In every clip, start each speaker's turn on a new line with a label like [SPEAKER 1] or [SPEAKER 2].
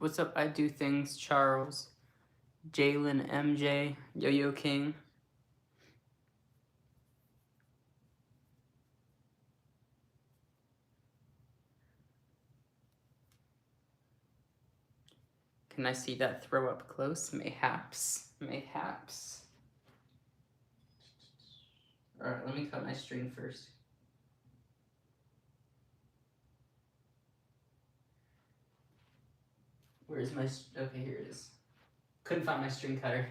[SPEAKER 1] What's up? I do things. Charles, Jalen, MJ, Yo-Yo King. Can I see that throw up close? Mayhaps. Mayhaps. Alright, let me cut my string first. Where's my... Okay, here it is. Couldn't find my string cutter.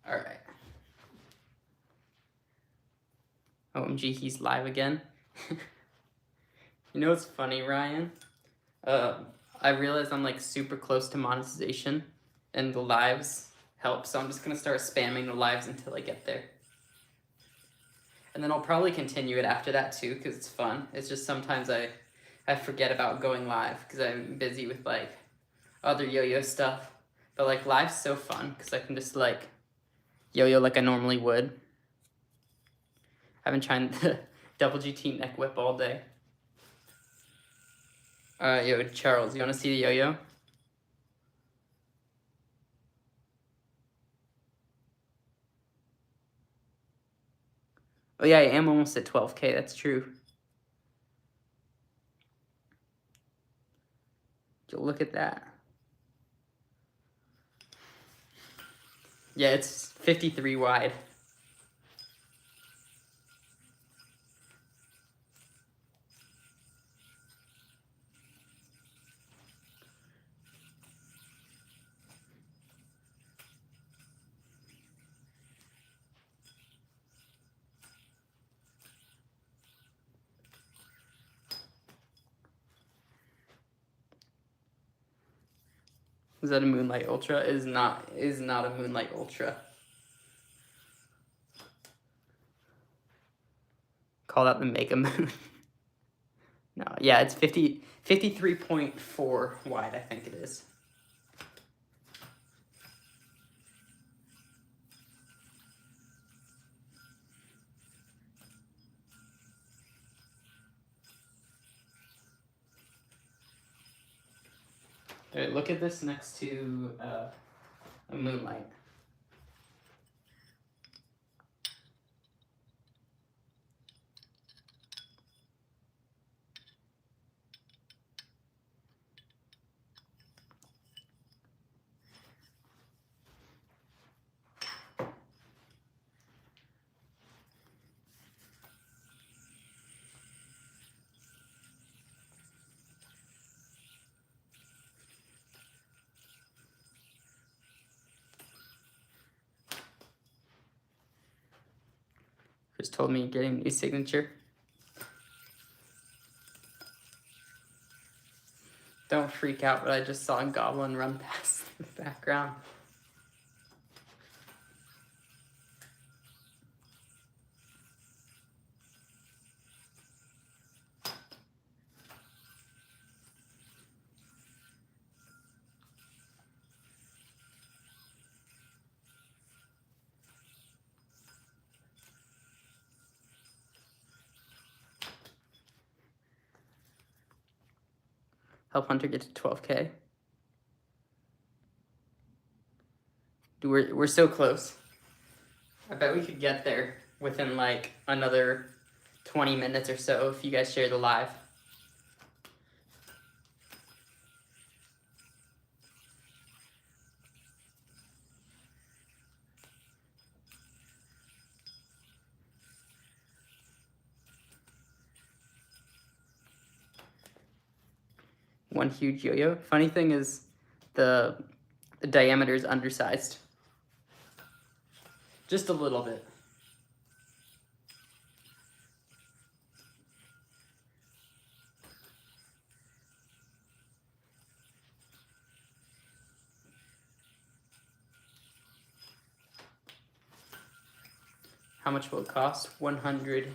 [SPEAKER 1] Alright. OMG, he's live again. You know what's funny, Ryan? I realize I'm like super close to monetization and the lives help, so I'm just gonna start spamming the lives until I get there. And then I'll probably continue it after that too, because it's fun. It's just sometimes I forget about going live because I'm busy with like other yo-yo stuff. But like live's so fun because I can just like yo-yo like I normally would. I've been trying the double GT neck whip all day. Yo, Charles, you want to see the yo-yo? Oh yeah, I am almost at 12K, that's true. Yo, look at that. Yeah, it's 53 wide. Is that a Moonlight Ultra? It is not a Moonlight Ultra. Call that the Mega Moon. No, yeah, it's 53.4 wide, I think it is. All right, look at this next to a Moonlight. Chris told me getting a new signature. Don't freak out, but I just saw a goblin run past the background. Help Hunter get to 12K. Dude, we're so close. I bet we could get there within like another 20 minutes or so if you guys share the live. One huge yo-yo. Funny thing is the diameter is undersized. Just a little bit. How much will it cost? 100.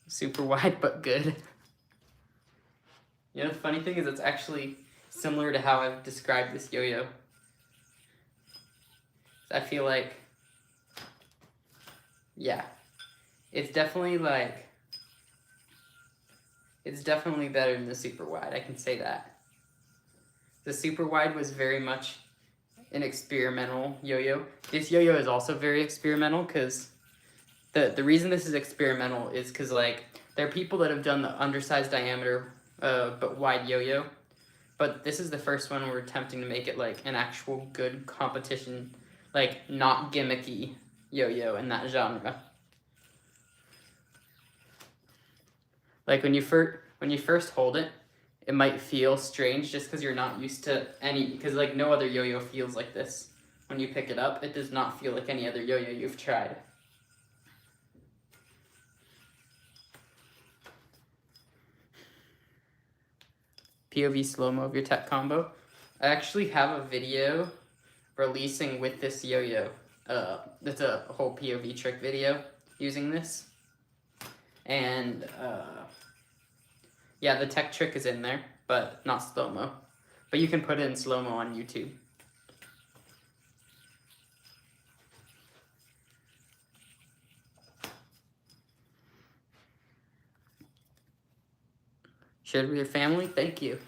[SPEAKER 1] Super wide, but good. You know, the funny thing is it's actually similar to how I've described this yo-yo. I feel like, yeah, it's definitely better than the super wide, I can say that. The super wide was very much an experimental yo-yo. This yo-yo is also very experimental because the reason this is experimental is because like there are people that have done the undersized diameter but wide yo-yo, but this is the first one we're attempting to make it like an actual good competition, like not gimmicky yo-yo in that genre. Like when you first hold it, it might feel strange just because you're not used to because like no other yo-yo feels like this. When you pick it up, it does not feel like any other yo-yo you've tried. POV slow-mo of your tech combo. I actually have a video releasing with this yo-yo. It's a whole POV trick video using this. And yeah, the tech trick is in there, but not slow-mo. But you can put it in slow-mo on YouTube. Shared with your family? Thank you.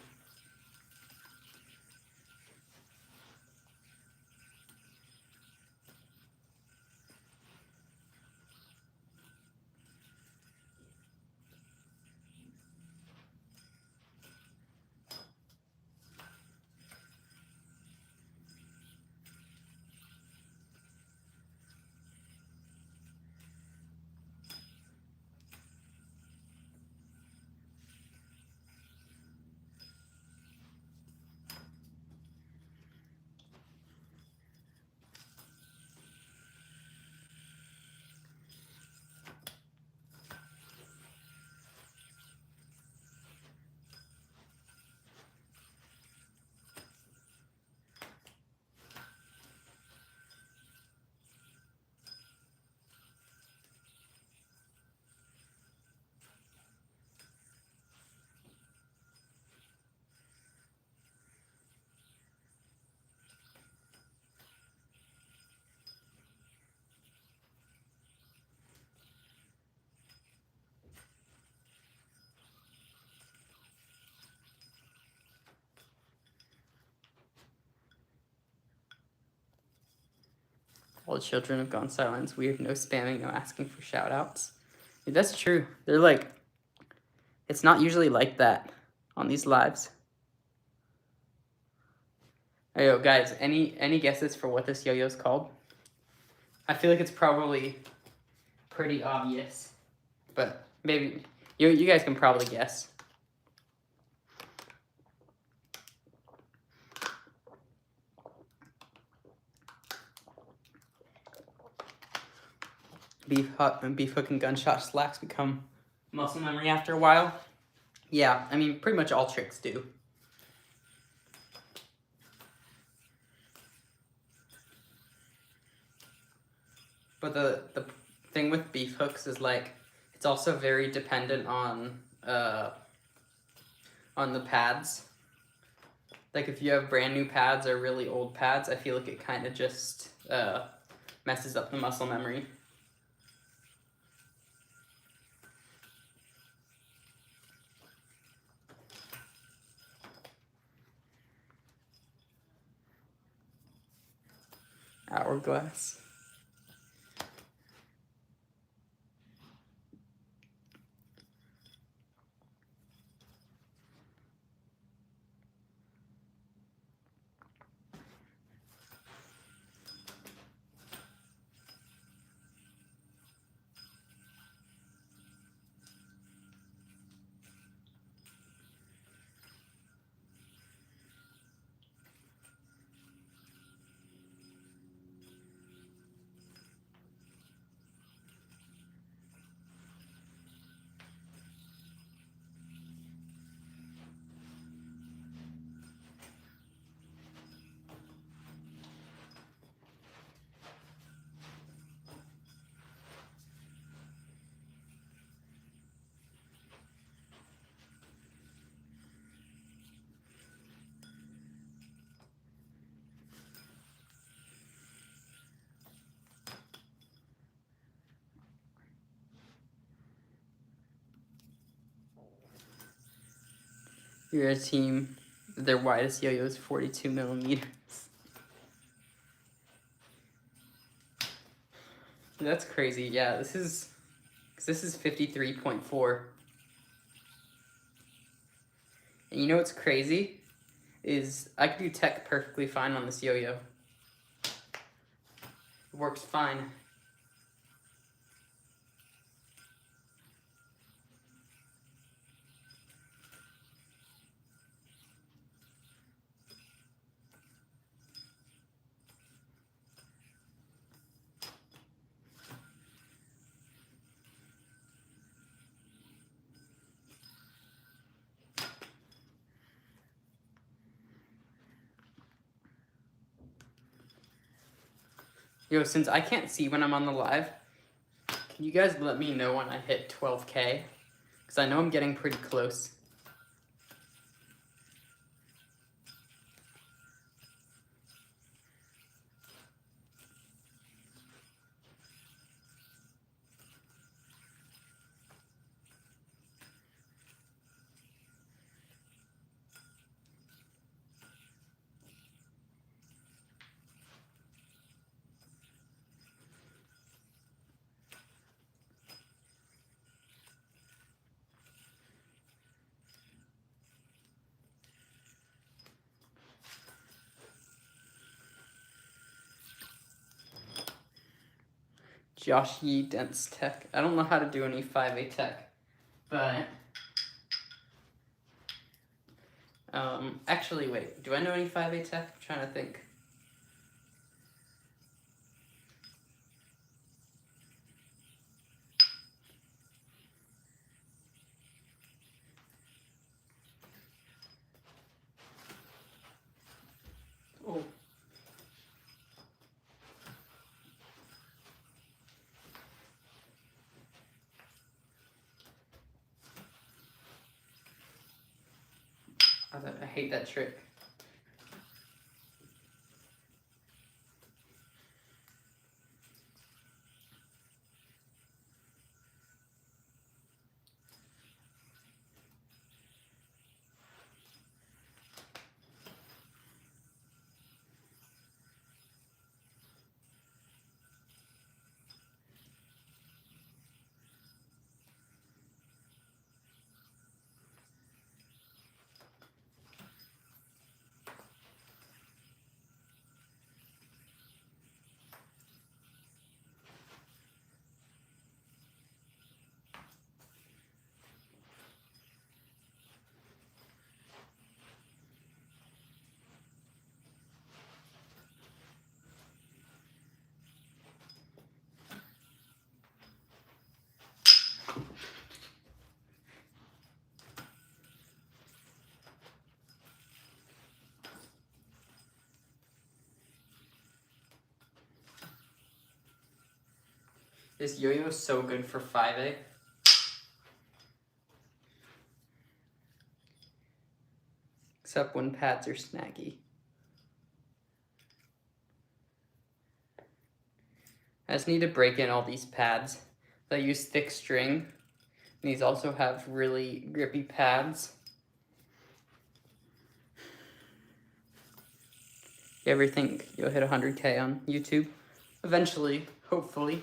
[SPEAKER 1] All the children have gone silent. Weird, no spamming, no asking for shout-outs. Dude, that's true. They're like, it's not usually like that on these lives. Hey, yo, guys, any guesses for what this yo-yo's called? I feel like it's probably pretty obvious, but maybe you guys can probably guess. Beef hook and gunshot slacks become muscle memory after a while. Yeah, I mean, pretty much all tricks do. But the thing with beef hooks is like it's also very dependent on the pads. Like if you have brand new pads or really old pads, I feel like it kind of just messes up the muscle memory. Hourglass. You're a team. Their widest yo-yo is 42 millimeters. That's crazy. Yeah, this is 53.4. And you know what's crazy? Is I could do tech perfectly fine on this yo-yo. It works fine. Yo, since I can't see when I'm on the live, can you guys let me know when I hit 12K? Because I know I'm getting pretty close. Josh Yee Dense Tech. I don't know how to do any 5A tech, but actually, wait. Do I know any 5A tech? I'm trying to think. Oh. I hate that trick. This yo-yo is so good for 5A. Except when pads are snaggy. I just need to break in all these pads. I use thick string. And these also have really grippy pads. You ever think you'll hit 100K on YouTube? Eventually, hopefully.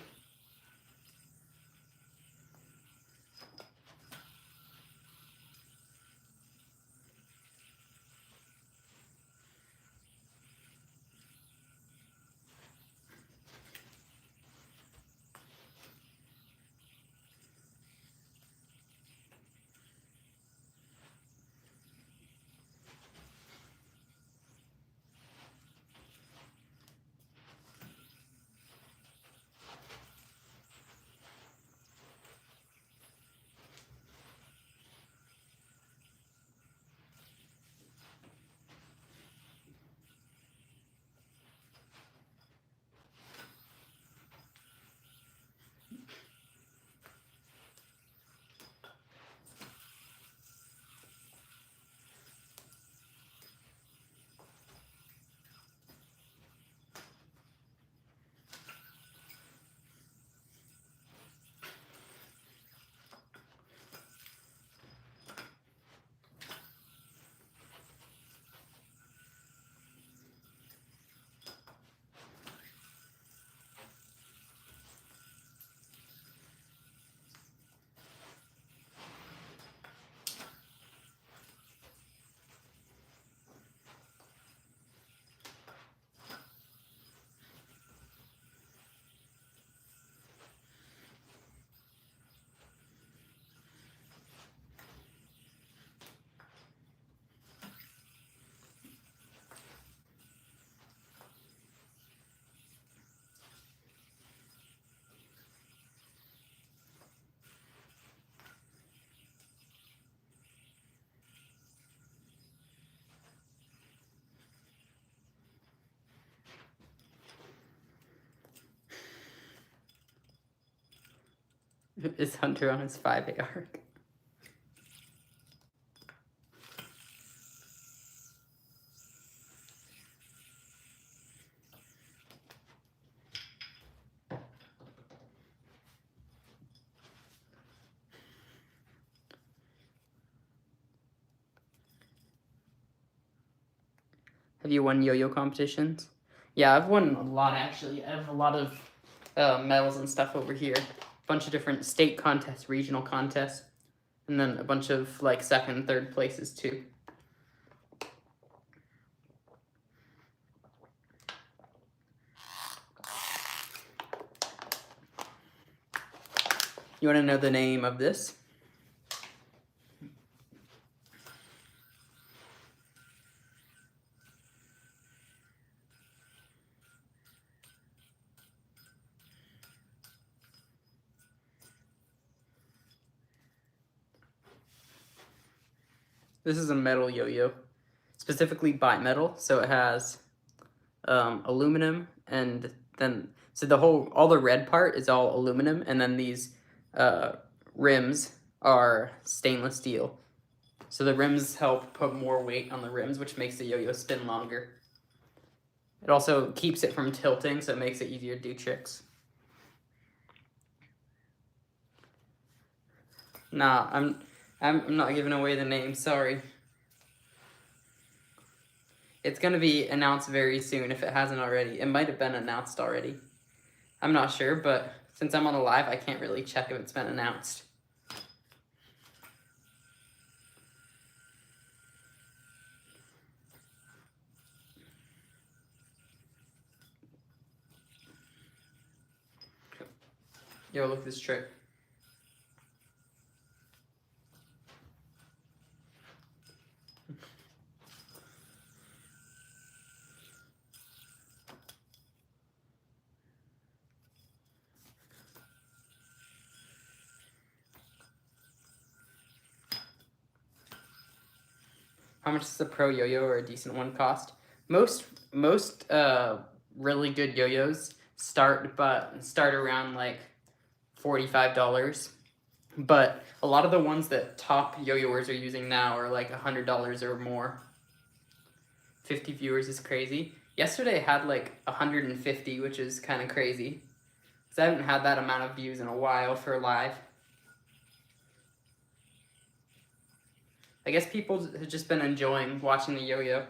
[SPEAKER 1] Is Hunter on his 5A arc? Have you won yo-yo competitions? Yeah, I've won a lot actually. I have a lot of medals and stuff over here. A bunch of different state contests, regional contests, and then a bunch of like second and third places too. You want to know the name of this? This is a metal yo-yo, specifically bimetal, so it has aluminum, and then all the red part is all aluminum, and then these rims are stainless steel. So the rims help put more weight on the rims, which makes the yo-yo spin longer. It also keeps it from tilting, so it makes it easier to do tricks. Nah, I'm not giving away the name, sorry. It's gonna be announced very soon if it hasn't already. It might have been announced already. I'm not sure, but since I'm on the live, I can't really check if it's been announced. Yo, look at this trick. How much does a pro yo-yo or a decent one cost? Most really good yo-yos start around like $45. But a lot of the ones that top yo-yoers are using now are like $100 or more. 50 viewers is crazy. Yesterday I had like 150, which is kind of crazy. Because I haven't had that amount of views in a while for live. I guess people have just been enjoying watching the yo-yo.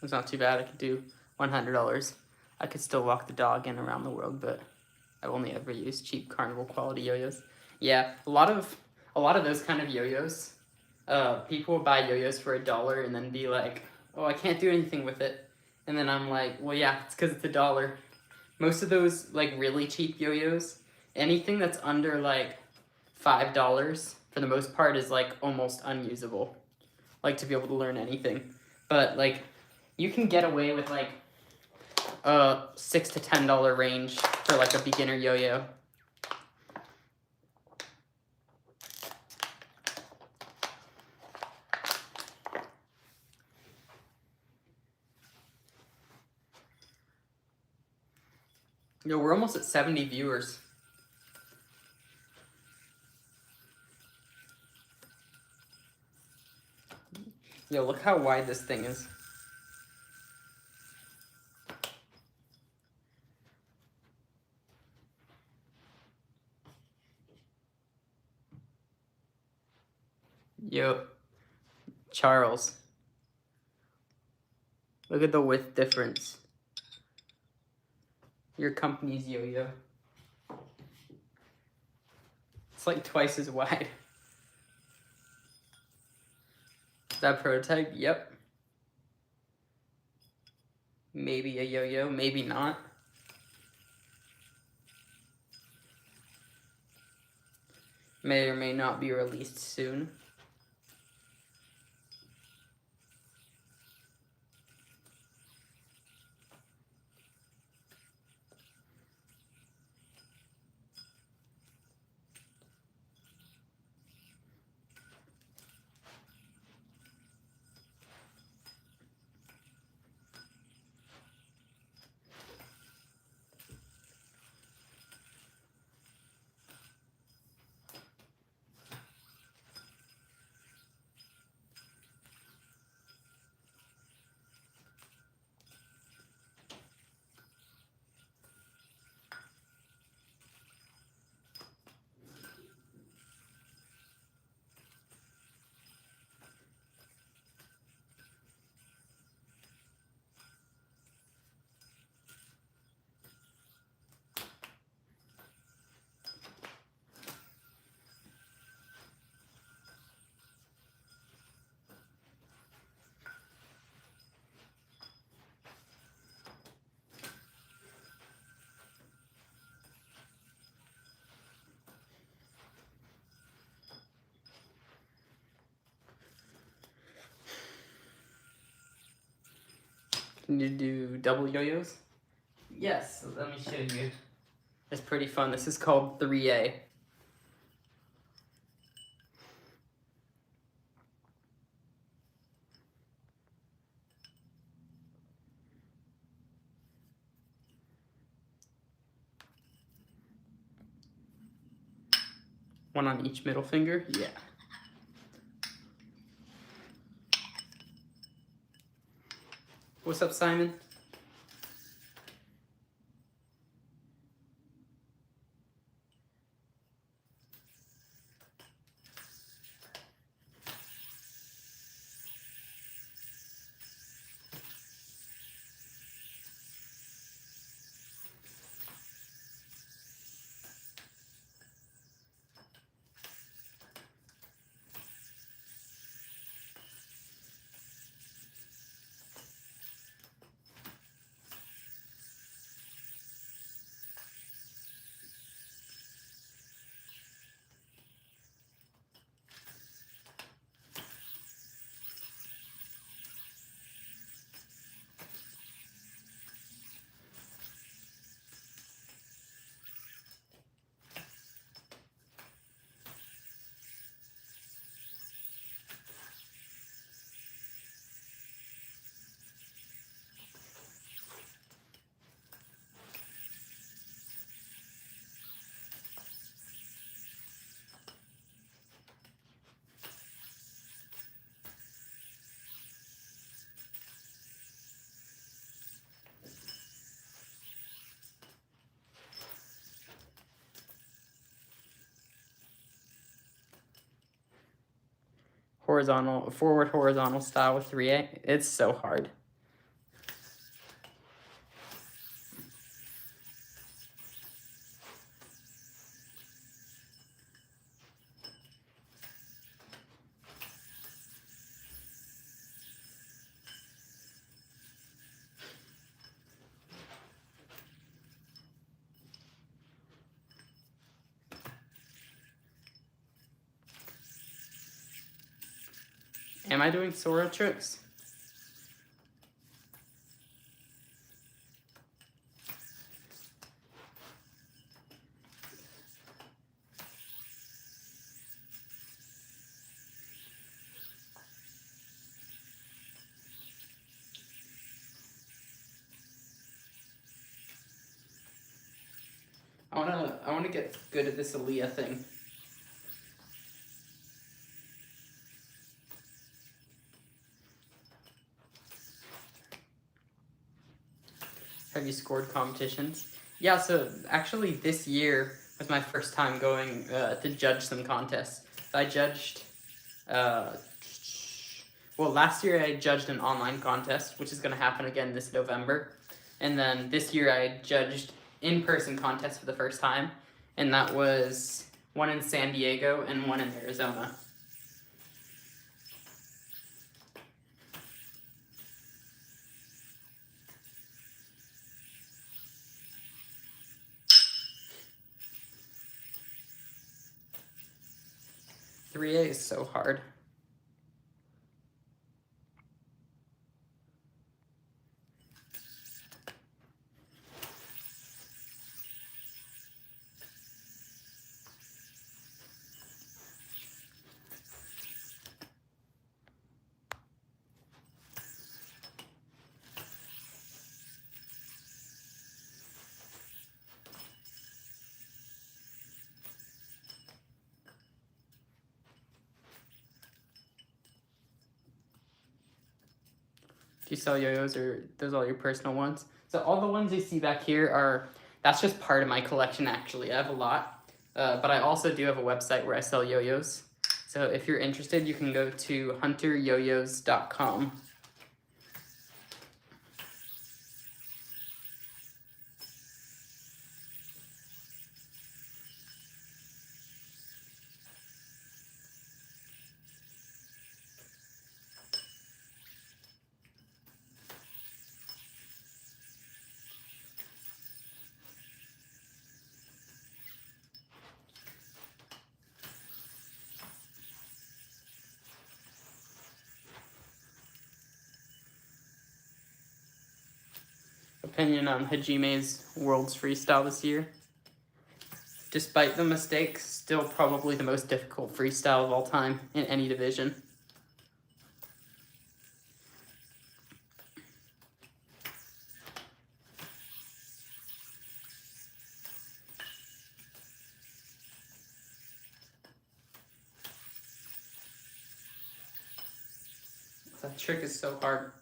[SPEAKER 1] It's not too bad. I could do $100. I could still walk the dog in around the world, but I've only ever used cheap carnival quality yo-yos. Yeah, a lot of those kind of yo-yos. People would buy yo-yos for $1 and then be like, "Oh, I can't do anything with it," and then I'm like, "Well, yeah, it's because it's $1." Most of those like really cheap yo-yos, anything that's under like $5 for the most part is like almost unusable. Like to be able to learn anything, but like you can get away with like a $6 to $10 range for like a beginner yo-yo. Yo, we're almost at 70 viewers. Yo, look how wide this thing is. Yo, Charles. Look at the width difference. Your company's Yo-Yo. It's like twice as wide. Is that prototype? Yep. Maybe a Yo-Yo, maybe not. May or may not be released soon. Can you do double yo-yos? Yes, so let me show you. It's pretty fun. This is called 3A. One on each middle finger? Yeah. What's up, Simon? Forward horizontal style with 3A. It's so hard. Am I doing Sora tricks? I wanna get good at this Aaliyah thing. Have you scored competitions? Yeah, so actually this year was my first time going to judge some contests. So I judged, well, last year I judged an online contest, which is going to happen again this November. And then this year I judged in-person contests for the first time. And that was one in San Diego and one in Arizona. Three A is so hard. Do you sell yo-yos, or those all your personal ones? So all the ones you see back here are, that's just part of my collection actually. I have a lot, but I also do have a website where I sell yo-yos. So if you're interested, you can go to hunteryoyos.com. Opinion on Hajime's World's Freestyle this year. Despite the mistakes, still probably the most difficult freestyle of all time in any division. That trick is so hard.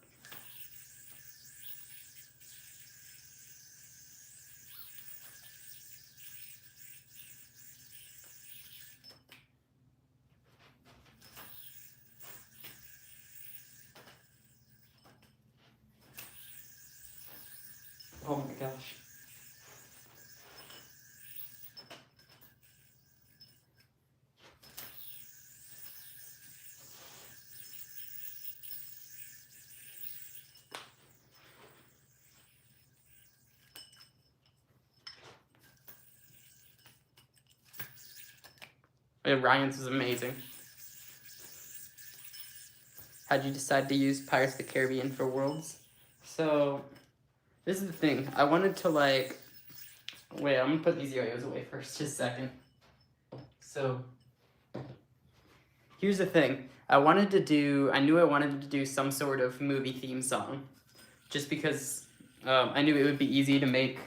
[SPEAKER 1] Oh my gosh. Yeah, Ryan's was amazing. How'd you decide to use Pirates of the Caribbean for Worlds? So, this is the thing. I wanted to wait, I'm gonna put these yo-yos away first, just a second. So, here's the thing. I knew I wanted to do some sort of movie theme song. Just because I knew it would be easy to make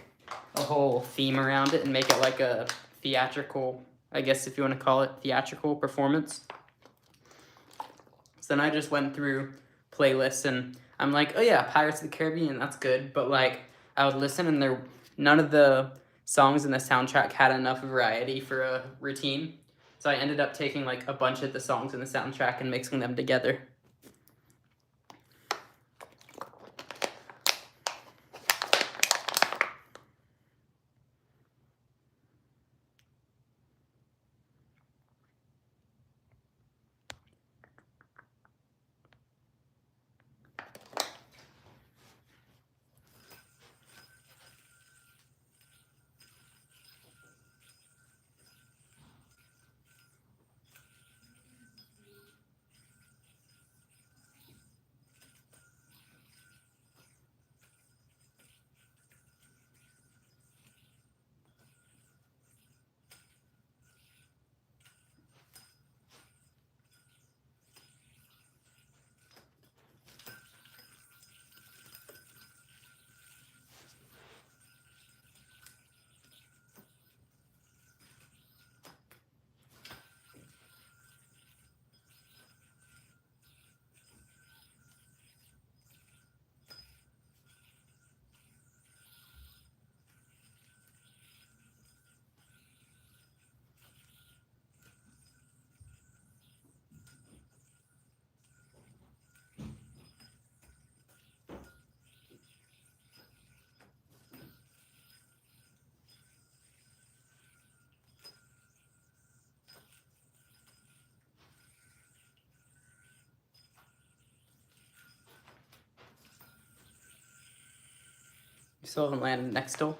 [SPEAKER 1] a whole theme around it and make it like a theatrical, I guess if you want to call it, theatrical performance. So then I just went through playlists and I'm like, oh yeah, Pirates of the Caribbean, that's good. But like, I would listen and none of the songs in the soundtrack had enough variety for a routine. So I ended up taking like a bunch of the songs in the soundtrack and mixing them together. You still haven't landed next hole.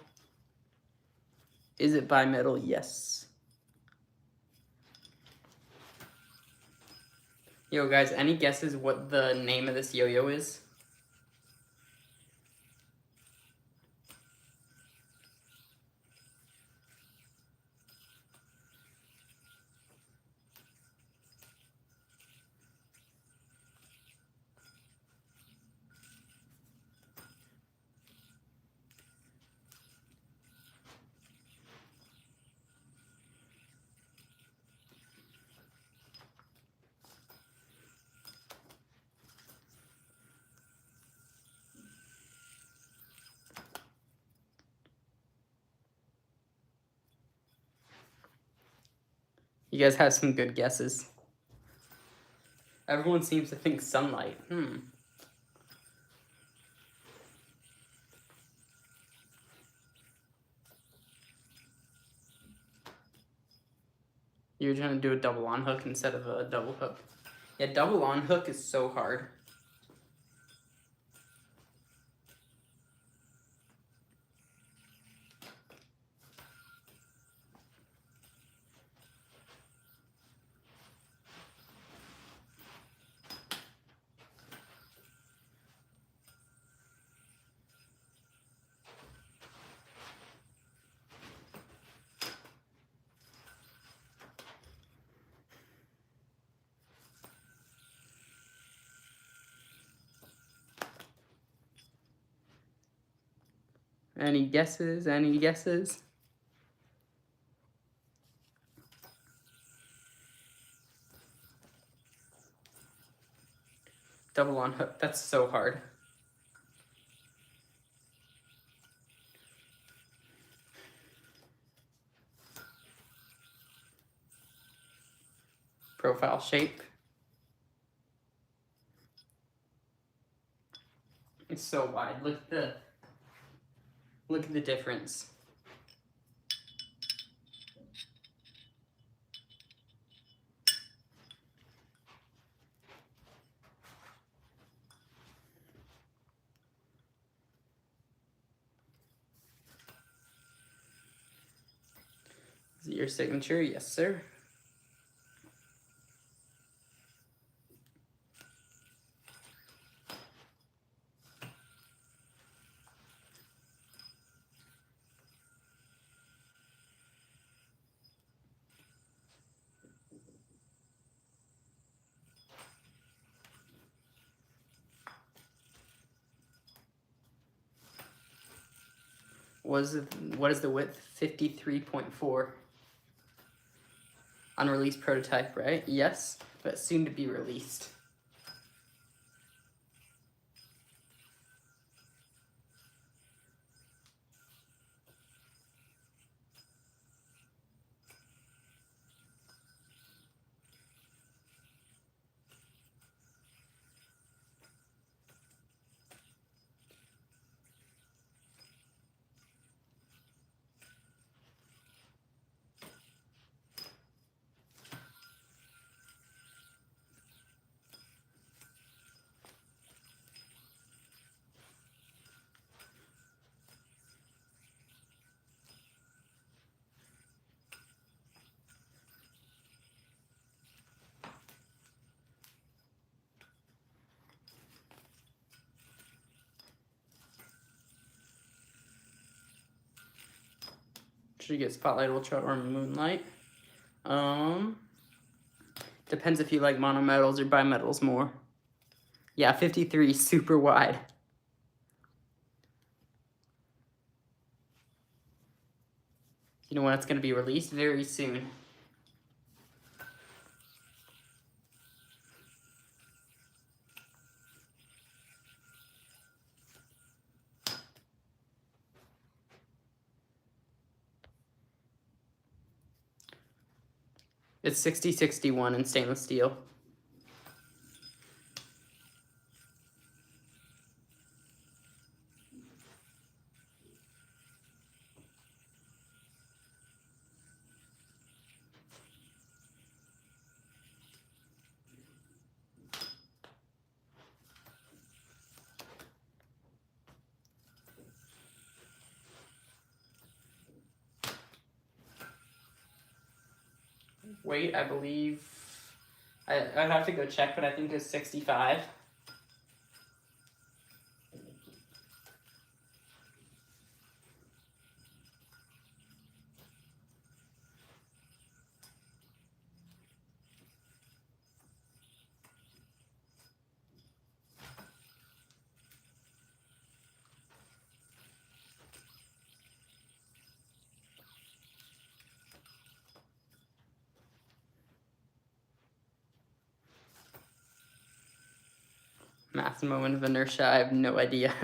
[SPEAKER 1] Is it bimetal? Yes. Yo, guys, any guesses what the name of this yo-yo is? You guys have some good guesses. Everyone seems to think sunlight. You're trying to do a double on hook instead of a double hook. Yeah, double on hook is so hard. Any guesses? Any guesses? Double on hook. That's so hard. Profile shape. It's so wide. Look at the difference. Is it your signature? Yes, sir. What is the width? 53.4. Unreleased prototype, right? Yes, but soon to be released. Should you get Spotlight Ultra or Moonlight? Depends if you like monometals or bimetals more. Yeah, 53, super wide. You know when it's going to be released? Very soon. It's 6061 in stainless steel. weight, I believe, I'd have to go check, but I think it's 65. Mass moment of inertia, I have no idea.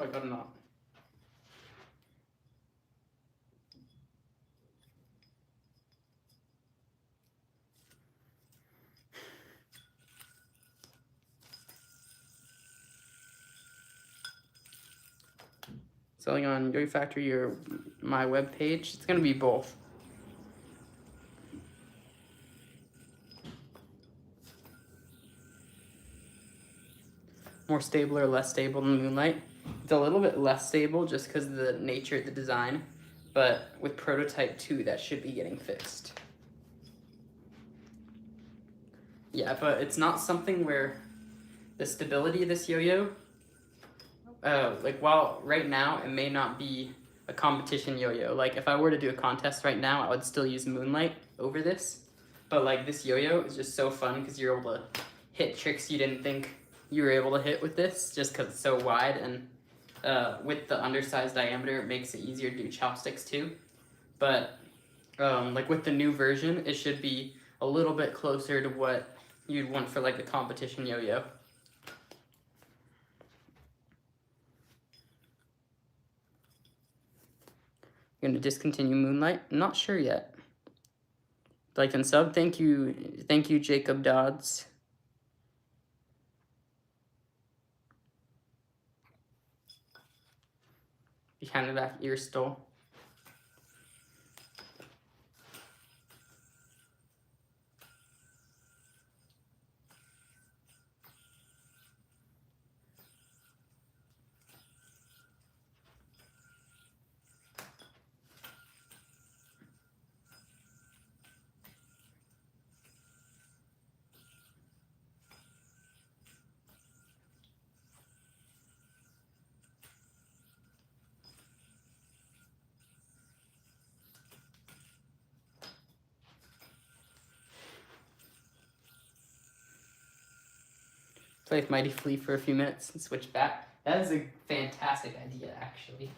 [SPEAKER 1] Oh, I got a knot. Selling on Yoyo Factory or my webpage. It's gonna be both. More stable or less stable than Moonlight. It's a little bit less stable just because of the nature of the design, but with Prototype 2, that should be getting fixed. Yeah, but it's not something where the stability of this yo-yo, like while right now it may not be a competition yo-yo, like if I were to do a contest right now, I would still use Moonlight over this, but like this yo-yo is just so fun because you're able to hit tricks you didn't think you were able to hit with this just because it's so wide, and with the undersized diameter it makes it easier to do chopsticks too. But like with the new version, it should be a little bit closer to what you'd want for like the competition yo-yo. You're gonna discontinue Moonlight? I'm not sure yet. Like and sub, thank you, Jacob Dodds. Behind the back ear stole. Play with Mighty Flea for a few minutes and switch back. That is a fantastic idea, actually.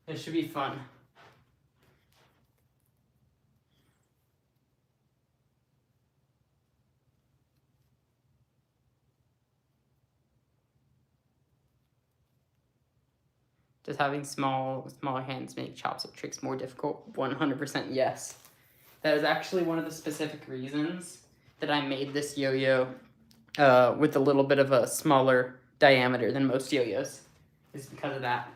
[SPEAKER 1] It should be fun. Does having smaller hands make chopstick tricks more difficult? 100% yes. That is actually one of the specific reasons that I made this yo-yo with a little bit of a smaller diameter than most yo-yos. Is because of that.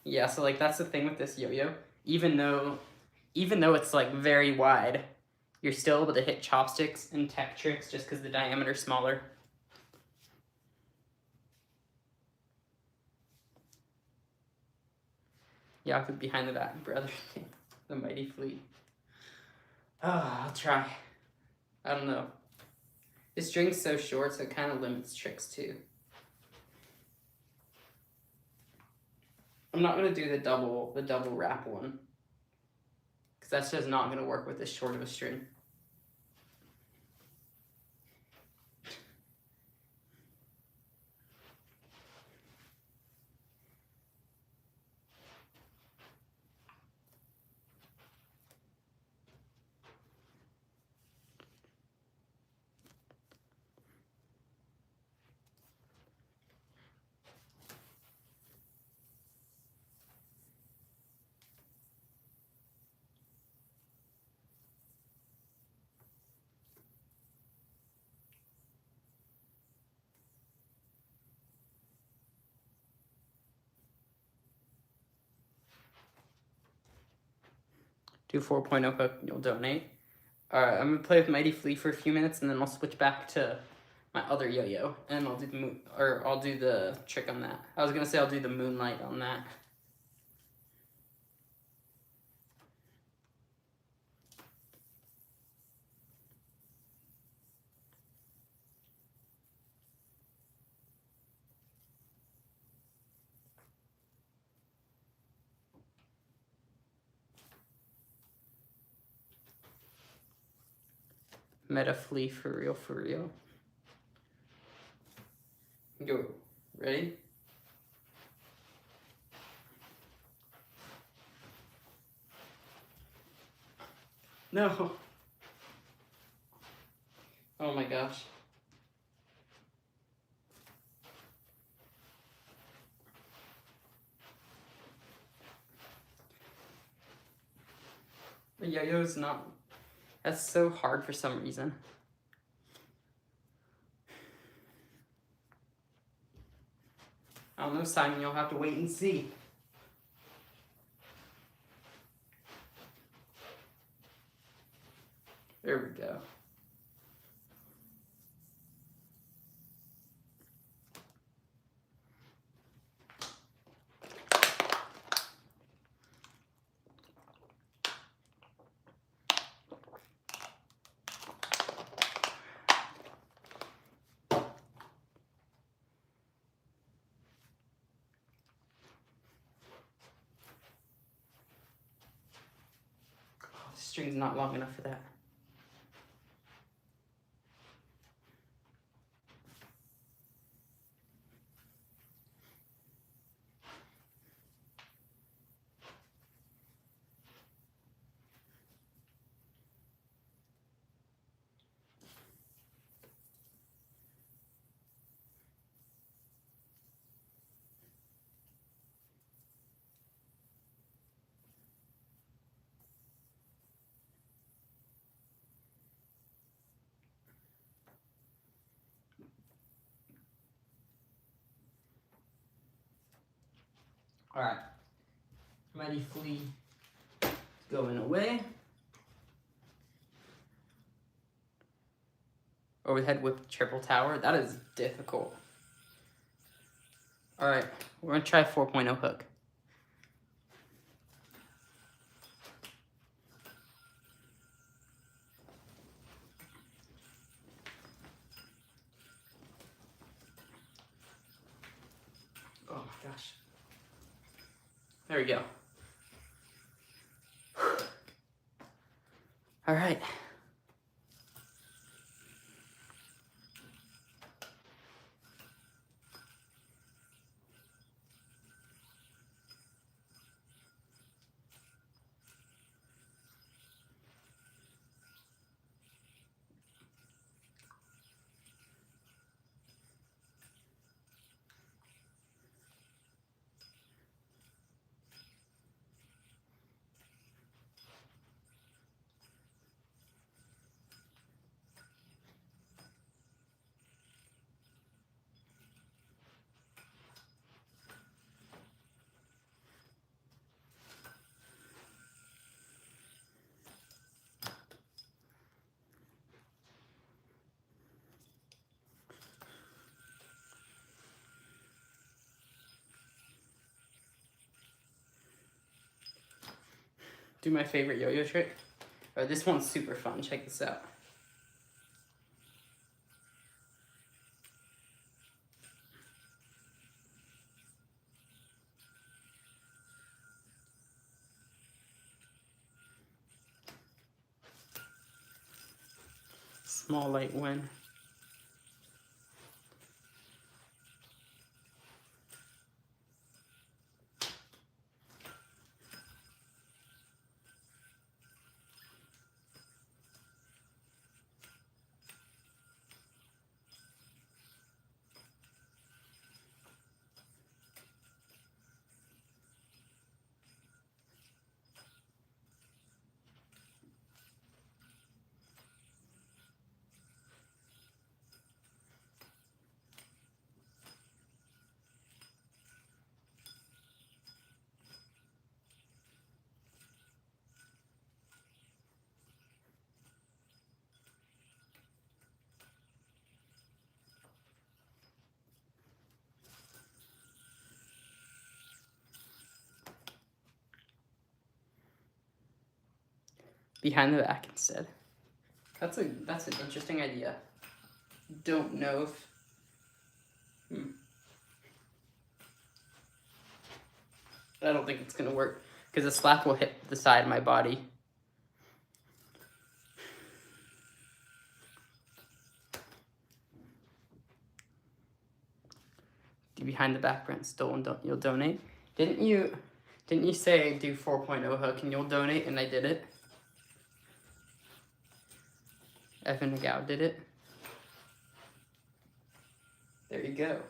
[SPEAKER 1] Yeah, so like that's the thing with this yo-yo. Even though it's like very wide, you're still able to hit chopsticks and tech tricks just because the diameter's smaller. Yaku behind the back, brother. The Mighty Fleet. Oh, I'll try. I don't know. This string's so short, so it kind of limits tricks too. I'm not gonna do the double wrap one, because that's just not gonna work with this short of a string. Do 4.0 hook, you'll donate. Alright, I'm gonna play with Mighty Flea for a few minutes, and then I'll switch back to my other yo-yo, and I'll do the trick on that. I was gonna say I'll do the moonlight on that. Meta Flea for real, for real. Go. Ready? No. Oh my gosh. The yo-yo's not... That's so hard for some reason. I don't know, Simon, you'll have to wait and see. There we go. The string's not long enough for that. Alright. Mighty Flea going away. Overhead whip triple tower. That is difficult. Alright, we're gonna try 4.0 hook. Oh my gosh. There we go. All right. Do my favorite yo-yo trick. Or this one's super fun. Check this out. Small light win. Behind the back instead. That's an interesting idea. Don't know if I don't think it's gonna work because the slap will hit the side of my body. Do behind the back, Brent Stoll, and you'll donate. Didn't you say do 4.0 hook and you'll donate? And I did it. Evan McGow did it. There you go.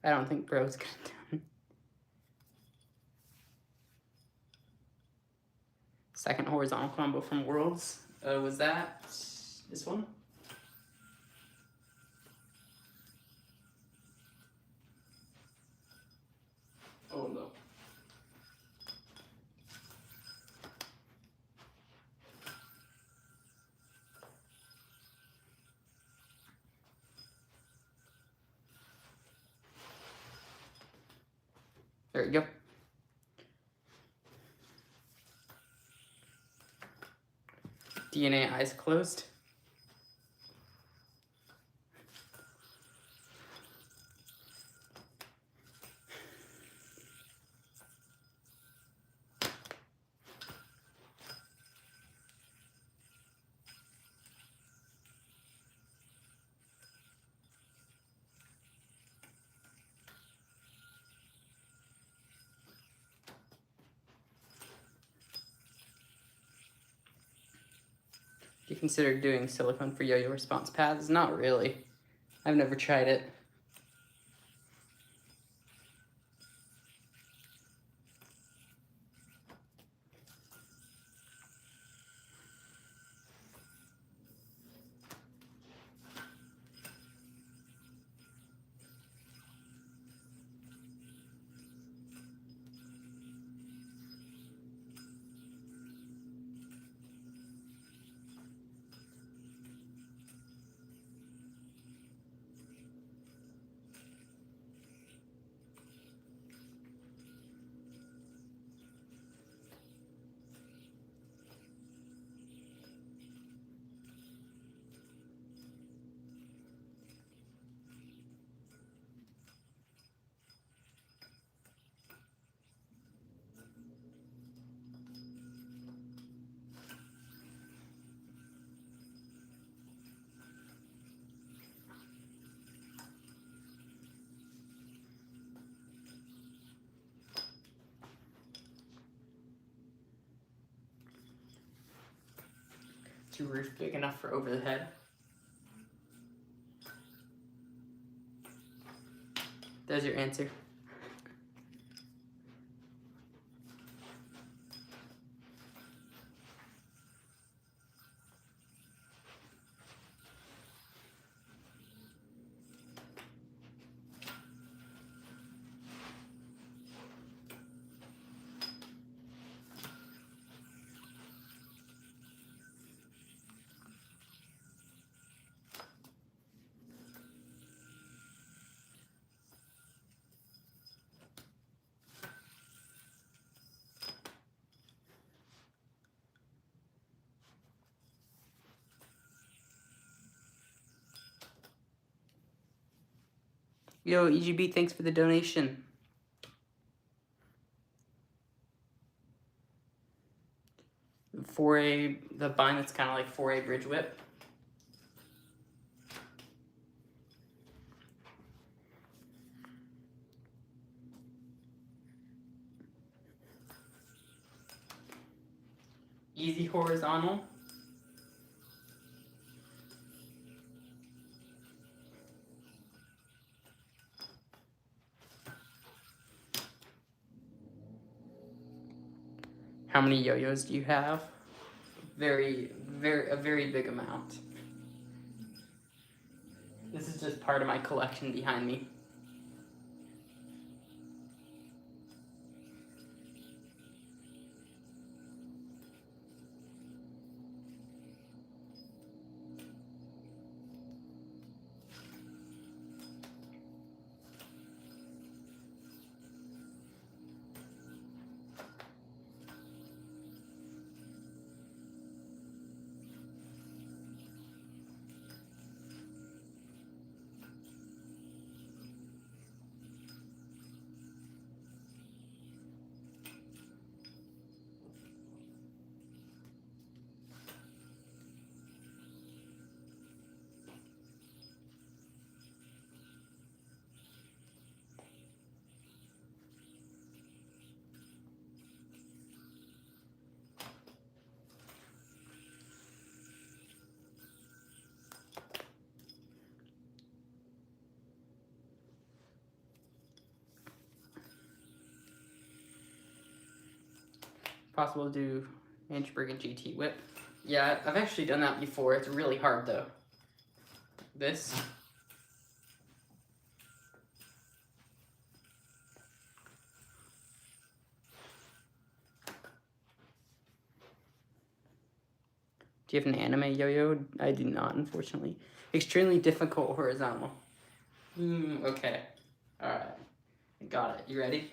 [SPEAKER 1] I don't think bro's gonna do it. Second horizontal combo from Worlds. Was that this one? Oh no. There you go. DNA eyes closed. Do you consider doing silicone for yo-yo response paths? Not really. I've never tried it. to roof big enough for over the head. There's your answer. Yo, EGB, thanks for the donation. The bind that's kind of like 4A bridge whip. Easy horizontal. How many yo-yos do you have? A very big amount. This is just part of my collection behind me. Possible to do Inchberg and GT whip. Yeah, I've actually done that before. It's really hard though. This. Do you have an anime yo-yo? I do not, unfortunately. Extremely difficult horizontal. Okay. Alright. Got it. You ready?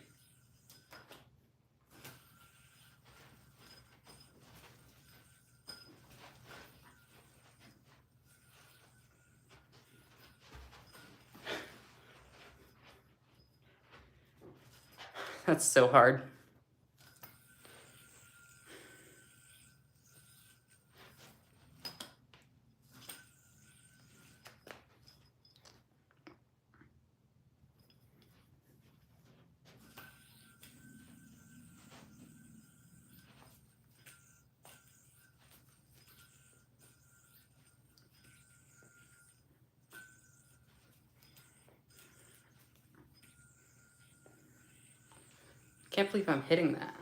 [SPEAKER 1] That's so hard. Can't believe I'm hitting that.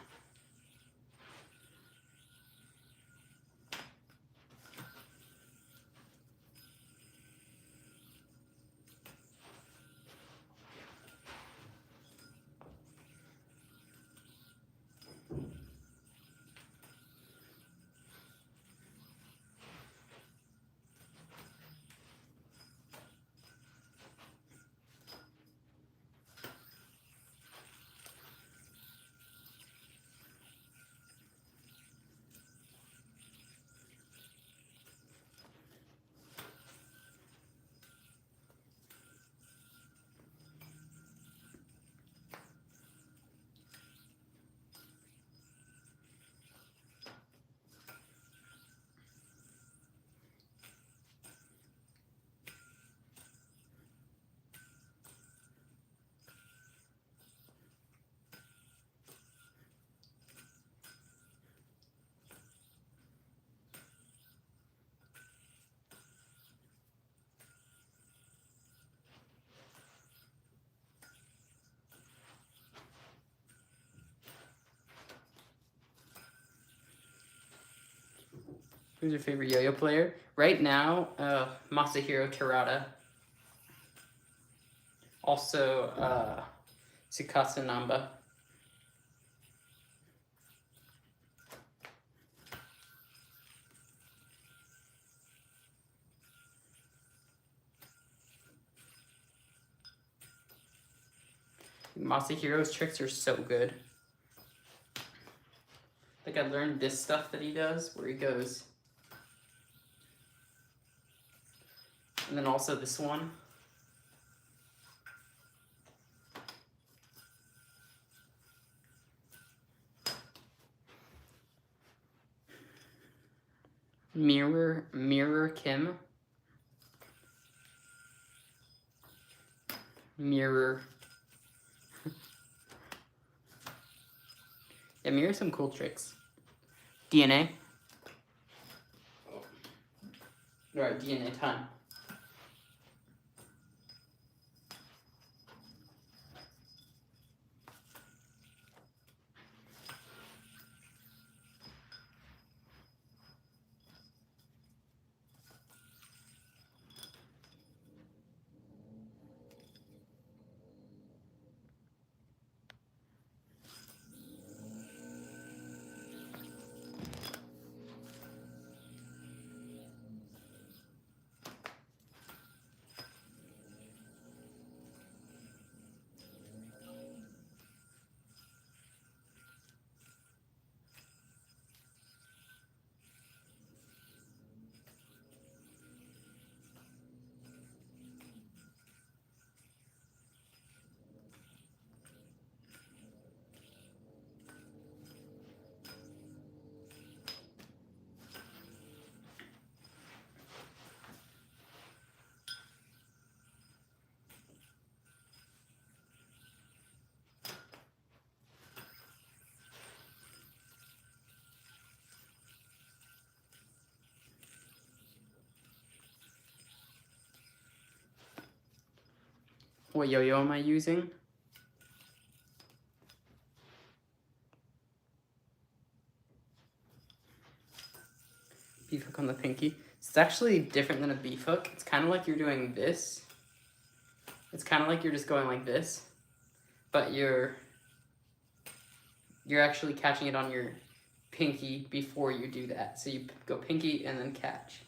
[SPEAKER 1] Who's your favorite yo-yo player? Right now, Masahiro Terada. Also, Tsukasa Namba. Masahiro's tricks are so good. Like, I learned this stuff that he does, where he goes. And then also this one. Mirror Kim. Mirror. Yeah, Mirror some cool tricks. DNA. Alright, DNA time. What yo-yo am I using? Beef hook on the pinky. It's actually different than a beef hook. It's kind of like you're doing this. It's kind of like you're just going like this, but you're actually catching it on your pinky before you do that. So you go pinky and then catch.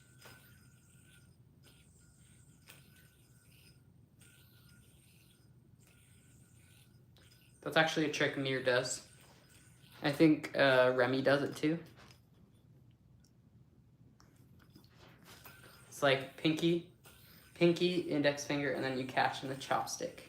[SPEAKER 1] That's actually a trick Mir does. I think Remy does it too. It's like pinky, index finger, and then you catch in the chopstick.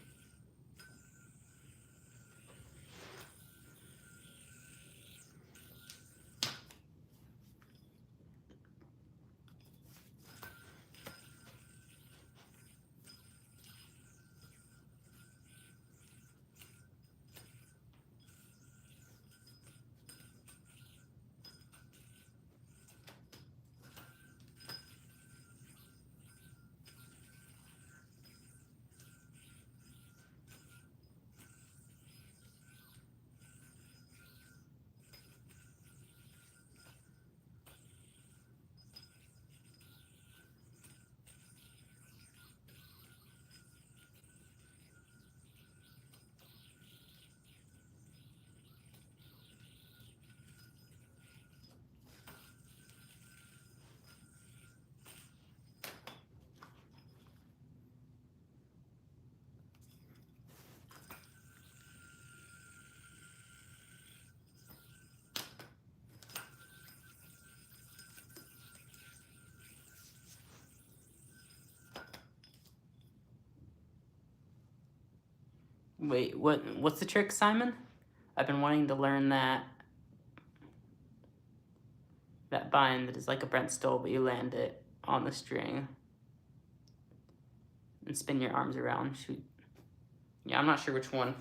[SPEAKER 1] Wait, what's the trick, Simon? I've been wanting to learn that bind that is like a Brent Stoll, but you land it on the string and spin your arms around. Shoot. Yeah, I'm not sure which one.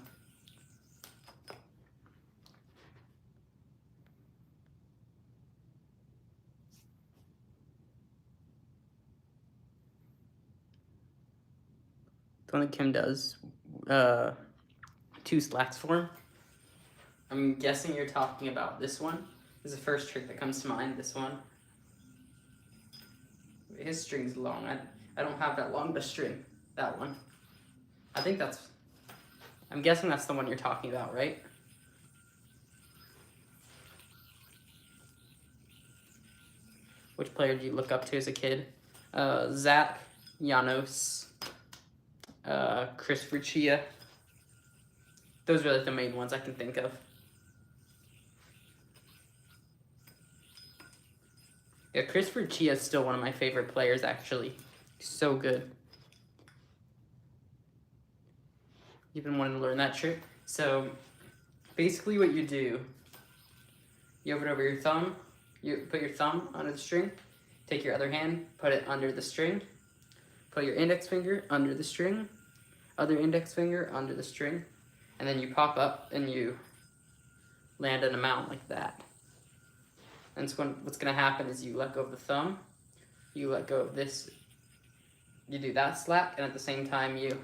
[SPEAKER 1] The one that Kim does, 2 slats form. I'm guessing you're talking about this one. This is the first trick that comes to mind, this one. his string's long. I don't have that long of a string. That one. I think that's... I'm guessing that's the one you're talking about, right? Which player do you look up to as a kid? Zach, Janos, Chris Fruchia. Those are like the main ones I can think of. Yeah, Chris Fruchia is still one of my favorite players, actually. He's so good. You've been wanting to learn that trick? So, basically what you do, you open over your thumb, you put your thumb under the string, take your other hand, put it under the string, put your index finger under the string, other index finger under the string, and then you pop up and you land an amount like that. And so what's going to happen is you let go of the thumb, you let go of this, you do that slack, and at the same time you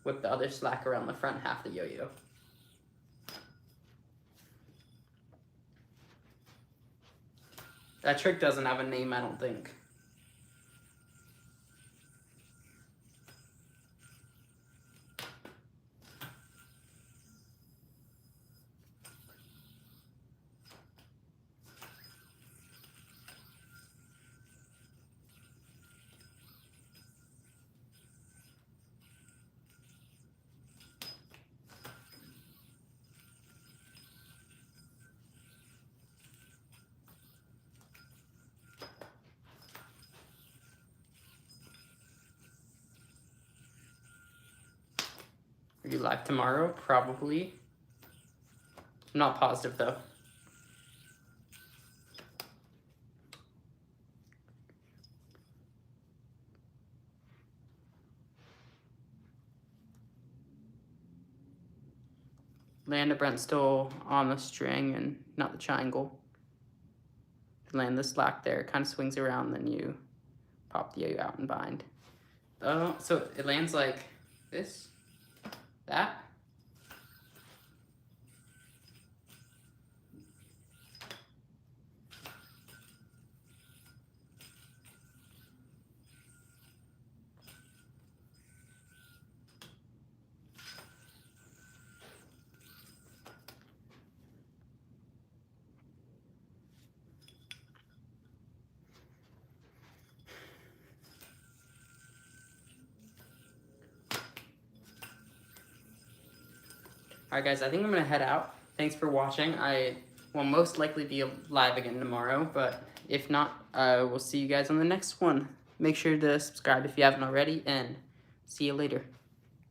[SPEAKER 1] whip the other slack around the front half of the yo-yo. That trick doesn't have a name, I don't think. Are you live tomorrow? Probably. I'm not positive though. Land a Brent still on the string and not the triangle. Land the slack there, it kind of swings around, then you pop the yo-yo out and bind. So it lands like this, that. Alright guys, I think I'm going to head out. Thanks for watching. I will most likely be live again tomorrow, but if not, we'll see you guys on the next one. Make sure to subscribe if you haven't already, and see you later.